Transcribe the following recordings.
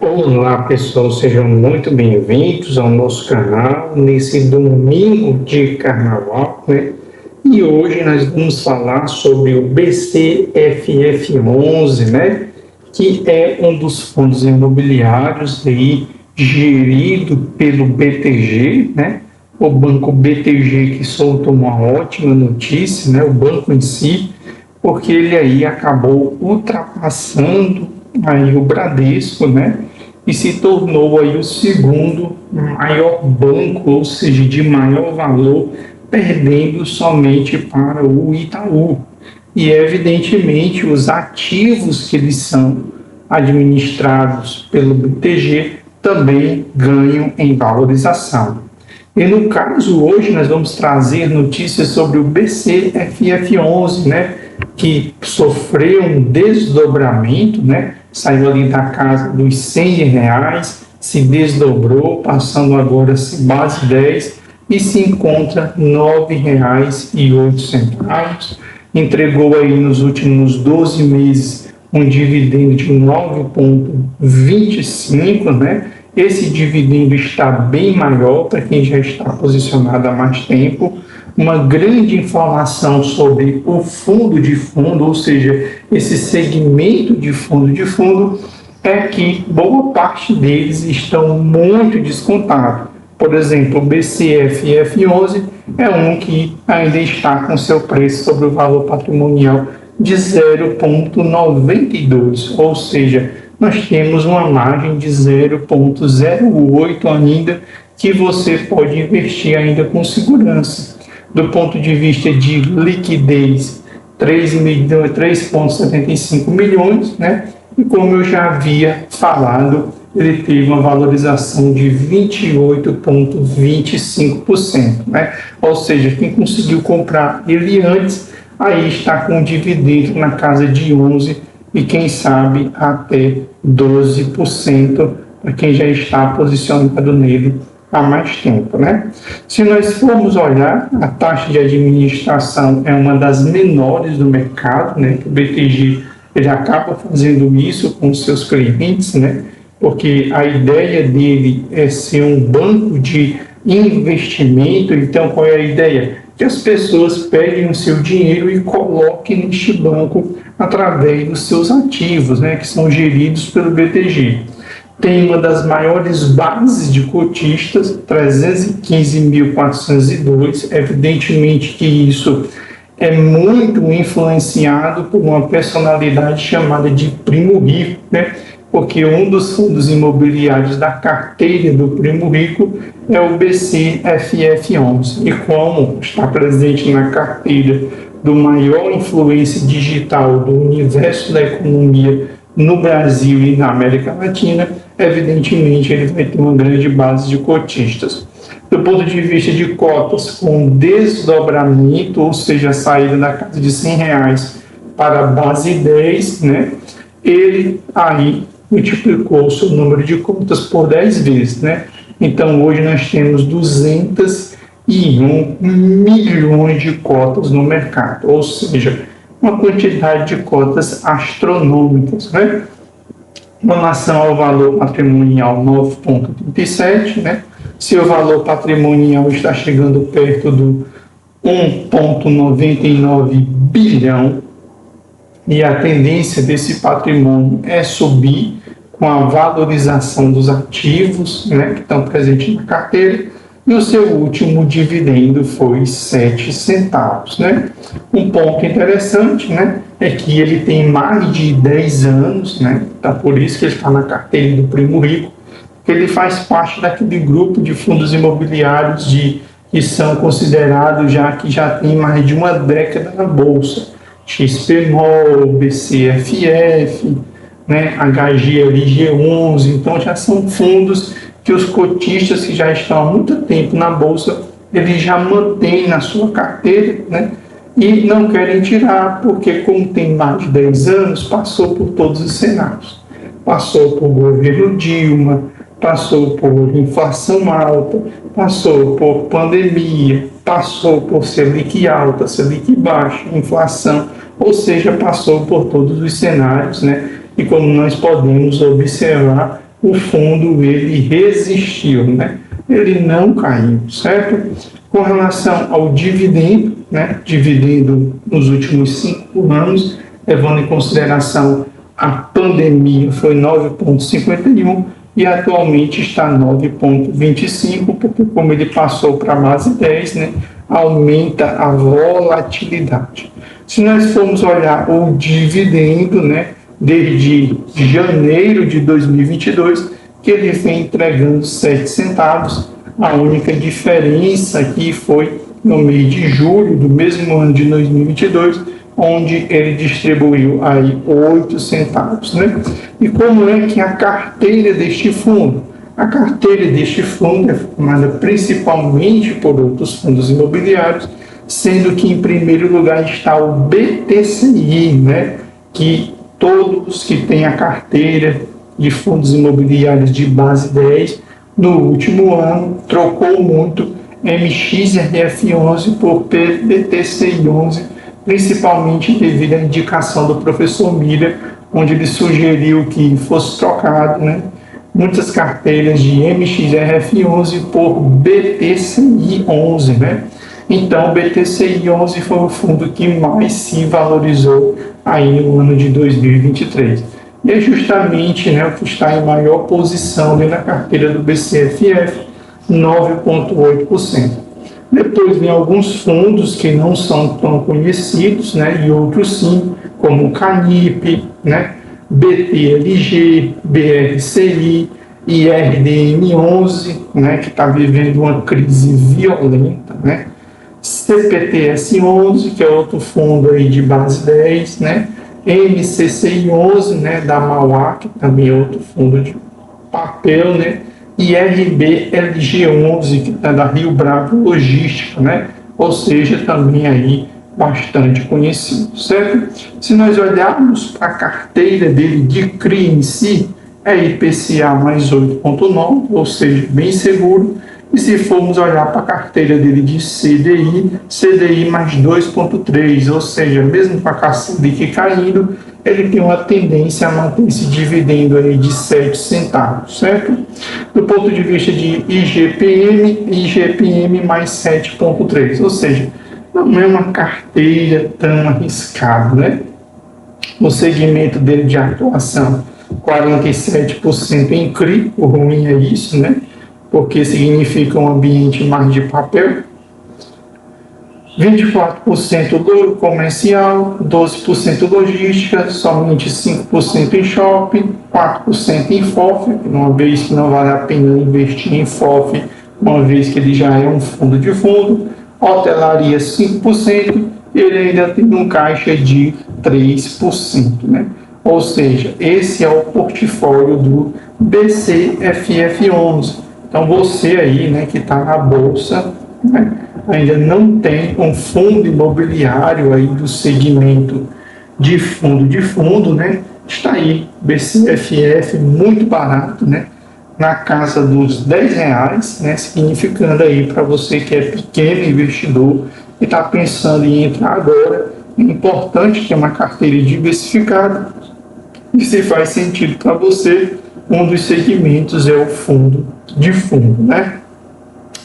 Olá pessoal, sejam muito bem-vindos ao nosso canal nesse domingo de carnaval, né? E hoje nós vamos falar sobre o BCFF11, né? Que é um dos fundos imobiliários aí gerido pelo BTG, né? O banco BTG que soltou uma ótima notícia, né? O banco em si, porque ele aí acabou ultrapassando aí o Bradesco, né? E se tornou aí o segundo maior banco, ou seja, de maior valor, perdendo somente para o Itaú. E evidentemente os ativos que eles são administrados pelo BTG também ganham em valorização. E no caso hoje nós vamos trazer notícias sobre o BCFF11, né, que sofreu um desdobramento, né, saiu ali da casa dos R$ 100, se desdobrou, passando agora a ser base 10 e se encontra R$ 9,08. Entregou aí nos últimos 12 meses um dividendo de 9,25, né? Esse dividendo está bem maior para quem já está posicionado há mais tempo. Uma grande informação sobre o fundo de fundo, ou seja, esse segmento de fundo, é que boa parte deles estão muito descontados. Por exemplo, o BCFF11 é um que ainda está com seu preço sobre o valor patrimonial de 0,92, ou seja, nós temos uma margem de 0,08 ainda que você pode investir ainda com segurança. Do ponto de vista de liquidez, 3,75 milhões, né? E como eu já havia falado, ele teve uma valorização de 28,25%, né? Ou seja, quem conseguiu comprar ele antes, aí está com um dividendo na casa de 11% e quem sabe até 12% para quem já está posicionado nele há mais tempo, né? Se nós formos olhar, a taxa de administração é uma das menores do mercado, né? O BTG ele acaba fazendo isso com seus clientes, né? Porque a ideia dele é ser um banco de investimento. Então, qual é a ideia? Que as pessoas peguem o seu dinheiro e coloquem neste banco através dos seus ativos, né? Que são geridos pelo BTG. Tem uma das maiores bases de cotistas, 315.402. Evidentemente que isso é muito influenciado por uma personalidade chamada de Primo Rico, né? Porque um dos fundos imobiliários da carteira do Primo Rico é o BCFF11. E como está presente na carteira do maior influência digital do universo da economia no Brasil e na América Latina, evidentemente ele vai ter uma grande base de cotistas. Do ponto de vista de cotas, com desdobramento, ou seja, a saída da casa de R$ 100 para a base 10, né? Ele aí multiplicou o seu número de cotas por 10 vezes, né? Então hoje nós temos 201 milhões de cotas no mercado, ou seja, uma quantidade de cotas astronômicas, né? Em relação ao valor patrimonial 9,37, né? Seu valor patrimonial está chegando perto do 1,99 bilhão e a tendência desse patrimônio é subir com a valorização dos ativos, né, que estão presentes na carteira, e o seu último dividendo foi 7 centavos, né? Um ponto interessante, né, é que ele tem mais de 10 anos, né? Então, por isso que ele está na carteira do Primo Rico, que ele faz parte daquele grupo de fundos imobiliários que são considerados que já tem mais de uma década na Bolsa. XPMOL, BCFF, né, HGLG11, então já são fundos que os cotistas que já estão há muito tempo na Bolsa, eles já mantêm na sua carteira, né, e não querem tirar, porque como tem mais de 10 anos, passou por todos os cenários. Passou por governo Dilma, passou por inflação alta, passou por pandemia, passou por Selic alta, Selic baixa, inflação, ou seja, passou por todos os cenários, né? E como nós podemos observar, o fundo ele resistiu, né? Ele não caiu, certo? Com relação ao dividendo, né? Dividendo nos últimos 5 anos, levando em consideração a pandemia, foi 9,51 e atualmente está 9,25, porque como ele passou para a base 10, né? Aumenta a volatilidade. Se nós formos olhar o dividendo, né? Desde janeiro de 2022, que ele vem entregando 7 centavos. A única diferença aqui foi no mês de julho do mesmo ano de 2022, onde ele distribuiu aí 8 centavos, né? E como é que a carteira deste fundo? A carteira deste fundo é formada principalmente por outros fundos imobiliários, sendo que em primeiro lugar está o BTCI, né? Que todos que têm a carteira de fundos imobiliários de base 10, no último ano, trocou muito MXRF11 por BTCI11, principalmente devido à indicação do professor Miller, onde ele sugeriu que fosse trocado, né, muitas carteiras de MXRF11 por BTCI11, né? Então, o BTCI11 foi o fundo que mais se valorizou aí no ano de 2023. E é justamente, né, o que está em maior posição na carteira do BCFF, 9,8%. Depois vem alguns fundos que não são tão conhecidos, né, e outros sim, como o Canip, né, BTLG, BRCI, IRDM11, né, que está vivendo uma crise violenta, né, CPTS11, que é outro fundo aí de base 10, né, MCCI11, né, da Mauá, que também é outro fundo de papel, né, e RBLG11, que é da Rio Bravo Logística, né, ou seja, também aí bastante conhecido, certo? Se nós olharmos para a carteira dele de CRI em si, é IPCA mais 8,9, ou seja, bem seguro. E se formos olhar para a carteira dele de CDI, CDI mais 2,3, ou seja, mesmo com a Selic caindo, ele tem uma tendência a manter esse dividendo aí de 7 centavos, certo? Do ponto de vista de IGPM mais 7,3, ou seja, não é uma carteira tão arriscada, né? O segmento dele de atuação, 47% em CRI, o ruim é isso, né? Porque significa um ambiente mais de papel. 24% do comercial, 12% logística, somente 5% em shopping, 4% em FOF, uma vez que não vale a pena investir em FOF, uma vez que ele já é um fundo de fundo, hotelaria 5%, e ele ainda tem um caixa de 3%, né? Ou seja, esse é o portfólio do BCFF11. Então você aí, né, que está na bolsa, né, ainda não tem um fundo imobiliário aí do segmento de fundo, né? Está aí, BCFF muito barato, né? Na casa dos R$10, né? Significando aí para você que é pequeno investidor e está pensando em entrar agora, é importante ter uma carteira diversificada e se faz sentido para você, um dos segmentos é o fundo de fundo, né?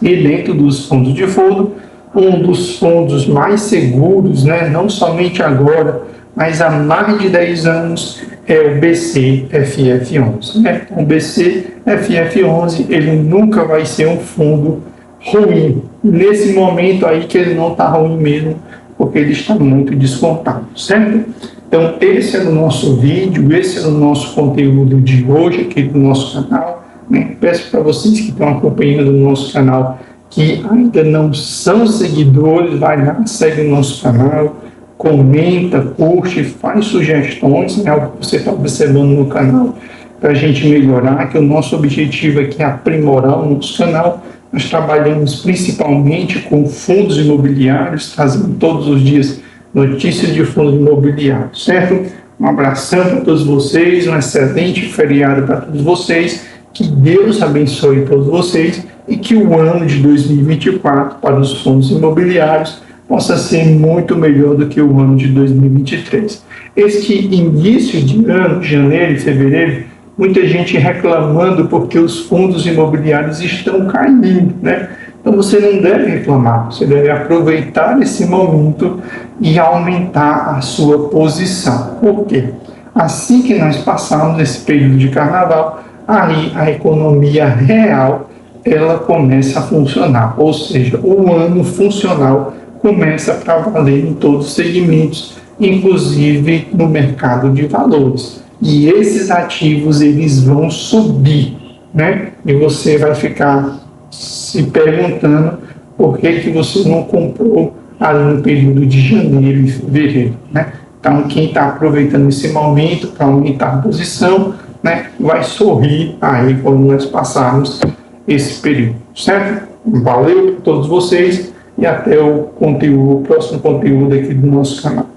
E dentro dos fundos de fundo, um dos fundos mais seguros, né, não somente agora, mas há mais de 10 anos, é o BCFF11. Né? O BCFF11 ele nunca vai ser um fundo ruim. Nesse momento aí que ele não está ruim mesmo, porque ele está muito descontado, certo? Então, esse é o nosso vídeo, esse é o nosso conteúdo de hoje aqui do nosso canal. Né? Peço para vocês que estão acompanhando o nosso canal, que ainda não são seguidores, vai lá, segue o nosso canal, comenta, curte, faz sugestões, né, o que você está observando no canal, para a gente melhorar, que o nosso objetivo aqui é aprimorar o nosso canal. Nós trabalhamos principalmente com fundos imobiliários, trazendo todos os dias notícias de fundos imobiliários, certo? Um abração para todos vocês, um excelente feriado para todos vocês, que Deus abençoe todos vocês e que o ano de 2024 para os fundos imobiliários possa ser muito melhor do que o ano de 2023. Este início de ano, janeiro e fevereiro, muita gente reclamando porque os fundos imobiliários estão caindo, né? Então você não deve reclamar, você deve aproveitar esse momento e aumentar a sua posição. Por quê? Assim que nós passarmos esse período de carnaval, aí a economia real ela começa a funcionar, ou seja, o ano funcional começa para valer em todos os segmentos, inclusive no mercado de valores. E esses ativos eles vão subir, né? E você vai ficar se perguntando por que você não comprou ali no período de janeiro e fevereiro, né? Então, quem está aproveitando esse momento para aumentar a posição, né, vai sorrir aí quando nós passarmos esse período, certo? Valeu para todos vocês e até o próximo conteúdo aqui do nosso canal.